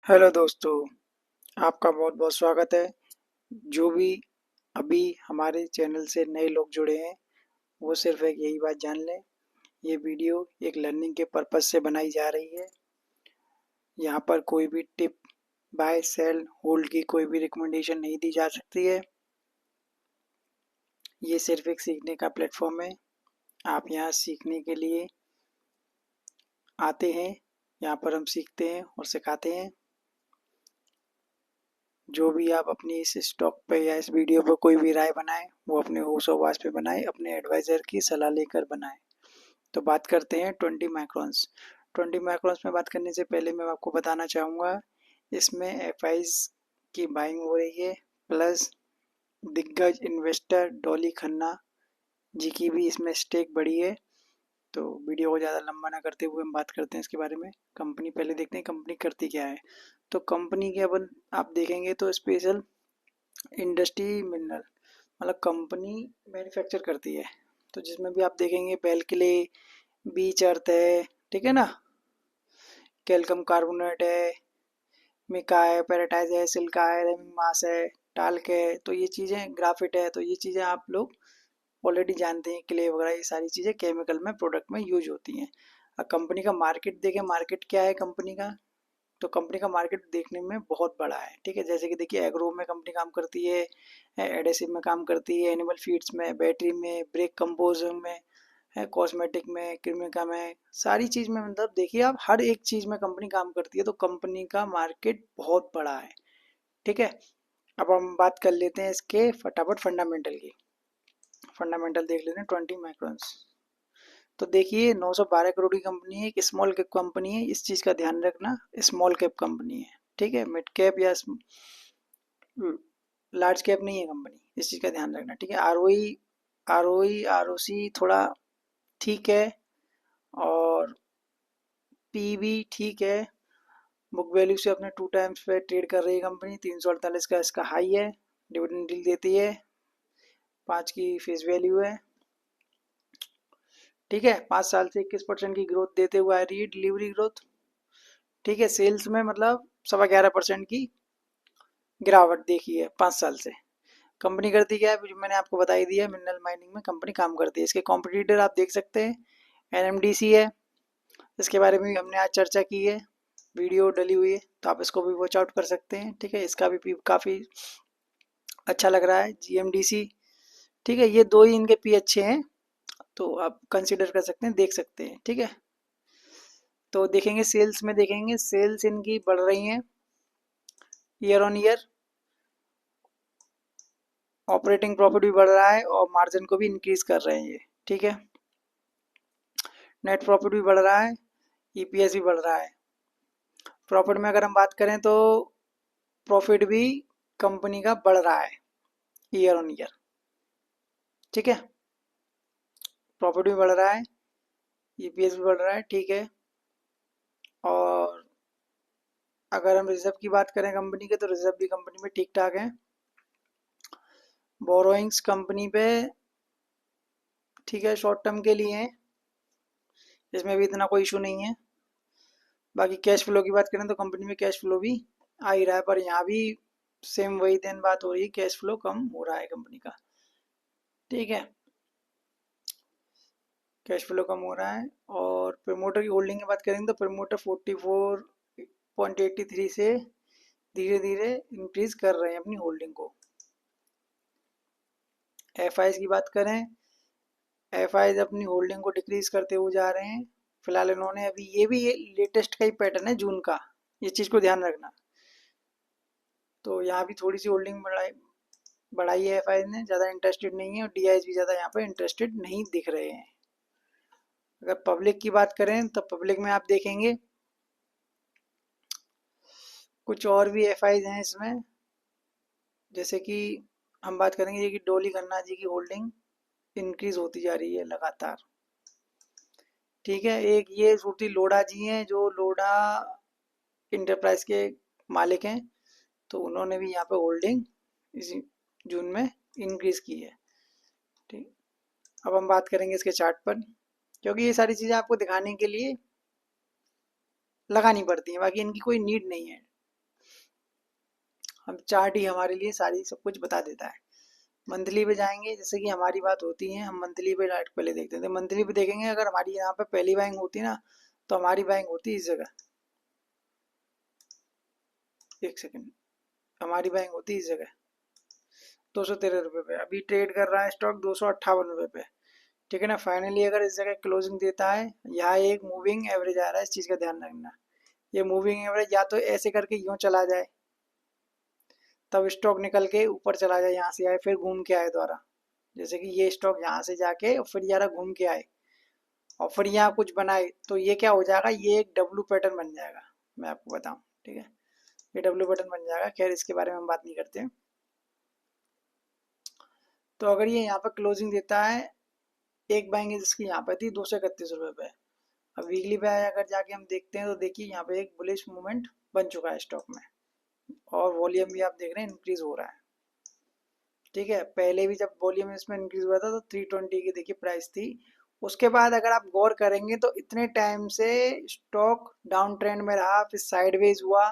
Hello दोस्तों, आपका बहुत बहुत स्वागत है। जो भी अभी हमारे चैनल से नए लोग जुड़े हैं वो सिर्फ एक यही बात जान लें, ये वीडियो एक लर्निंग के पर्पज़ से बनाई जा रही है। यहाँ पर कोई भी टिप, बाय सेल होल्ड की कोई भी रिकमेंडेशन नहीं दी जा सकती है। ये सिर्फ एक सीखने का प्लेटफॉर्म है। आप यहाँ सीखने के लिए आते हैं, यहाँ पर हम सीखते हैं और सिखाते हैं। जो भी आप अपनी इस स्टॉक पे या इस वीडियो पे कोई भी राय बनाएं वो अपने होश और वास पे बनाएं, अपने एडवाइज़र की सलाह लेकर बनाएं। तो बात करते हैं 20 माइक्रॉन्स। 20 माइक्रॉन्स में बात करने से पहले मैं आपको बताना चाहूँगा, इसमें एफआईज की बाइंग हो रही है, प्लस दिग्गज इन्वेस्टर डॉली खन्ना जी की भी इसमें स्टेक बढ़ी है। तो वीडियो को ज़्यादा लंबा ना करते हुए हम बात करते हैं इसके बारे में। कंपनी पहले देखते हैं कंपनी करती क्या है। तो कंपनी के अपन आप देखेंगे तो स्पेशल इंडस्ट्री मिनरल, मतलब कंपनी मैन्युफैक्चर करती है। तो जिसमें भी आप देखेंगे बेलक्ले, बीच अर्थ है, ठीक है ना, कैल्शियम कार्बोनेट है, मिका है, पैराटाइज है, सिल्का है, रेमिंग मास है, टाल्क है। तो ये चीज़ें, ग्राफिट है, तो ये चीज़ें आप लोग ऑलरेडी जानते हैं। क्ले वगैरह ये सारी चीज़ें केमिकल में प्रोडक्ट में यूज होती हैं। अब कंपनी का मार्केट देखें, मार्केट क्या है कंपनी का, तो कंपनी का मार्केट देखने में बहुत बड़ा है। ठीक है, जैसे कि देखिए एग्रो में कंपनी काम करती है, एडेसिव में काम करती है, एनिमल फीड्स में, बैटरी में, ब्रेक कंपोजिंग में है, कॉस्मेटिक में, क्रीमिका में, सारी चीज़ में, मतलब देखिए आप हर एक चीज़ में कंपनी काम करती है। तो कंपनी का मार्केट बहुत बड़ा है। ठीक है, अब हम बात कर लेते हैं इसके फटाफट फंडामेंटल की। फंडामेंटल देख लेते हैं 20 माइक्रोन्स। तो देखिए 912 करोड़ की कंपनी है, एक स्मॉल कैप कंपनी है, इस चीज़ का ध्यान रखना, स्मॉल कैप कंपनी है। ठीक है, मिड कैप या लार्ज कैप नहीं है कंपनी, इस चीज़ का ध्यान रखना। ठीक है, आर ओ सी थोड़ा ठीक है, और पी भी ठीक है। बुक वैल्यू से अपने 2 टाइम्स पे ट्रेड कर रही है कंपनी, 348 का इसका हाई है। डिविडेंड डील देती है, 5 की फेस वैल्यू है। ठीक है, 5 साल से 21% की ग्रोथ देते हुए आ रही है, डिलीवरी ग्रोथ। ठीक है, सेल्स में मतलब 11.25% की गिरावट देखी है 5 साल से। कंपनी करती क्या है, जो मैंने आपको बता ही दिया, मिनरल माइनिंग में कंपनी काम करती है। इसके कॉम्पिटिटर आप देख सकते हैं, एनएमडीसी है, इसके बारे में भी हमने आज चर्चा की है, वीडियो डली हुई है, तो आप इसको भी वॉच आउट कर सकते हैं। ठीक है, इसका भी काफ़ी अच्छा लग रहा है, जीएमडीसी। ठीक है, ये दो ही इनके पी अच्छे हैं, तो आप कंसिडर कर सकते हैं, देख सकते हैं। ठीक है, तो देखेंगे सेल्स में, देखेंगे सेल्स इनकी बढ़ रही हैं year on year, operating profit भी बढ़ रहा है और मार्जिन को भी इंक्रीज कर रहे हैं ये। ठीक है, नेट प्रॉफिट भी बढ़ रहा है, ईपीएस भी बढ़ रहा है। प्रॉफिट में अगर हम बात करें तो प्रॉफिट भी कंपनी का बढ़ रहा है ईयर ऑन ईयर। ठीक है, प्रॉफिट भी बढ़ रहा है, ईपीएस भी बढ़ रहा है। ठीक है, और अगर हम रिजर्व की बात करें कंपनी के, तो रिजर्व भी कंपनी में ठीक ठाक है। बोरोइंग्स कंपनी पे ठीक है, शॉर्ट टर्म के लिए है, इसमें भी इतना कोई इशू नहीं है। बाकी कैश फ्लो की बात करें तो कंपनी में कैश फ्लो भी आ ही रहा है, पर यहाँ भी सेम वही दिन बात हो रही है, कैश फ्लो कम हो रहा है कंपनी का। ठीक है, कैश फ्लो कम हो रहा है। और प्रमोटर की होल्डिंग की बात करेंगे तो प्रमोटर 44.83 से धीरे धीरे इंक्रीज कर रहे हैं अपनी होल्डिंग को। एफ की बात करें, एफ अपनी होल्डिंग को डिक्रीज करते हुए जा रहे हैं। फिलहाल इन्होंने अभी ये लेटेस्ट का ही पैटर्न है जून का, ये चीज़ को ध्यान रखना। तो यहाँ भी थोड़ी सी होल्डिंग बढ़ाई बढ़ाई है एफ ने, ज़्यादा इंटरेस्टेड नहीं है, और डी भी ज़्यादा यहाँ पर इंटरेस्टेड नहीं दिख रहे हैं। अगर पब्लिक की बात करें तो पब्लिक में आप देखेंगे कुछ और भी एफ हैं इसमें, जैसे कि हम बात करेंगे ये कि डोली खन्ना जी की होल्डिंग इंक्रीज होती जा रही है लगातार। ठीक है, एक ये सूरती लोढ़ा जी हैं जो लोढ़ा इंटरप्राइज के मालिक हैं, तो उन्होंने भी यहाँ पे होल्डिंग इसी जून में इंक्रीज की है। ठीक, अब हम बात करेंगे इसके चार्ट पर, क्योंकि ये सारी चीज़ें आपको दिखाने के लिए लगानी पड़ती हैं, बाकी इनकी कोई नीड नहीं है। हम चार्ट ही हमारे लिए सारी सब कुछ बता देता है। मंथली पे जाएंगे, जैसे कि हमारी बात होती है, हम मंथली पे डायरेक्ट पहले देखते हैं। तो मंथली पे देखेंगे, अगर हमारी यहाँ पे पहली बाइंग होती है ना, तो हमारी बाइंग होती है इस जगह, एक सेकेंड, हमारी बाइंग होती है इस जगह 213 रुपये पे। अभी ट्रेड कर रहा है स्टॉक 258 रुपये पे, ठीक है ना। फाइनली अगर इस जगह क्लोजिंग देता है, यहाँ एक मूविंग एवरेज आ रहा है, इस चीज़ का ध्यान रखना। ये मूविंग एवरेज या तो ऐसे करके यूँ चला जाए, तब स्टॉक निकल के ऊपर चला जाए, यहाँ से आए फिर घूम के आए दोबारा, जैसे कि ये स्टॉक यहाँ से जाके और फिर यारा घूम के आए और फिर यहाँ कुछ बनाए, तो ये क्या हो जाएगा, ये एक डब्लू पैटर्न बन जाएगा। मैं आपको बताऊं, ठीक है, ये डब्लू पैटर्न बन जाएगा। खैर इसके बारे में हम बात नहीं करते। तो अगर ये यहाँ पर क्लोजिंग देता है, एक बाइंग जिसकी यहाँ पर थी 231 रुपये पे, अब वीकली पे अगर जाके हम देखते हैं तो देखिए यहाँ पे एक बुलिश मूवमेंट बन चुका है स्टॉक में, और वॉल्यूम भी आप देख रहे हैं इंक्रीज हो रहा है, ठीक है। पहले भी जब वॉल्यूम इसमें इंक्रीज हुआ था तो 320 की देखिए प्राइस थी। उसके बाद अगर आप गौर करेंगे तो इतने टाइम से स्टॉक डाउन ट्रेंड में रहा, फिर साइडवेज हुआ,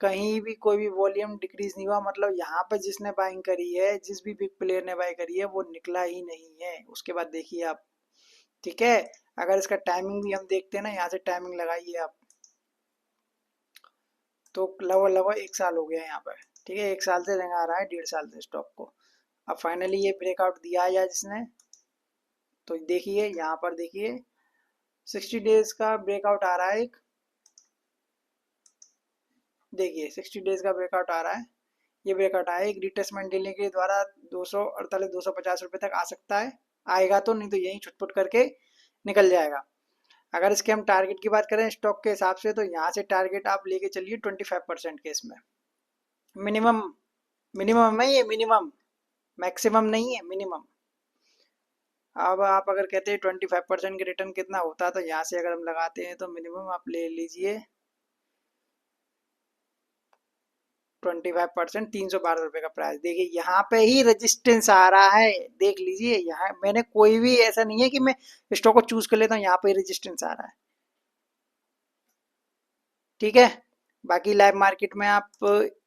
कहीं भी कोई भी वॉल्यूम डिक्रीज नहीं हुआ। मतलब यहाँ पे जिसने बाइंग करी है, जिस भी बिग प्लेयर ने बाई करी है, वो निकला ही नहीं है। उसके बाद देखिए आप, ठीक है। अगर इसका टाइमिंग भी हम देखते हैं ना, यहाँ से टाइमिंग लगाइए आप, तो लगभग लगभग 1 साल हो गया यहाँ पर, ठीक है। 1 साल से रंगा रहा है, 1.5 साल से स्टॉक को। अब फाइनली ये ब्रेकआउट दिया है जिसने, तो देखिए यहाँ पर देखिए 60 डेज का ब्रेकआउट आ रहा है एक, देखिए 60 डेज का ब्रेकआउट आ रहा है। ये ब्रेकआउट आया एक रिट्रेसमेंट लेने के द्वारा 248 250 रुपये तक आ सकता है, आएगा तो, नहीं तो यहीं छुटपुट करके निकल जाएगा। अगर इसके हम टारगेट की बात करें स्टॉक के हिसाब से, तो यहाँ से टारगेट आप लेके चलिए 25% के, इसमें मिनिमम, मिनिमम है ये, मिनिमम, मैक्सिमम नहीं है, मिनिमम। अब आप अगर कहते हैं 25% के रिटर्न कितना होता है, तो यहाँ से अगर हम लगाते हैं तो मिनिमम आप ले लीजिए 25%, 312 रुपये का प्राइस। देखिए यहाँ पे ही रेजिस्टेंस आ रहा है, देख लीजिए। यहाँ मैंने कोई भी ऐसा नहीं है कि मैं स्टॉक को चूज कर लेता हूँ, यहाँ पे ही रेजिस्टेंस आ रहा है, ठीक है। बाकी लाइव मार्केट में आप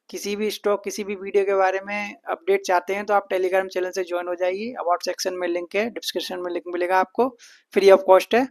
किसी भी स्टॉक, किसी भी वीडियो के बारे में अपडेट चाहते हैं, तो आप टेलीग्राम चैनल से ज्वाइन हो जाइए। अबाउट सेक्शन में लिंक है, डिस्क्रिप्शन में लिंक मिलेगा आपको, फ्री ऑफ कॉस्ट है।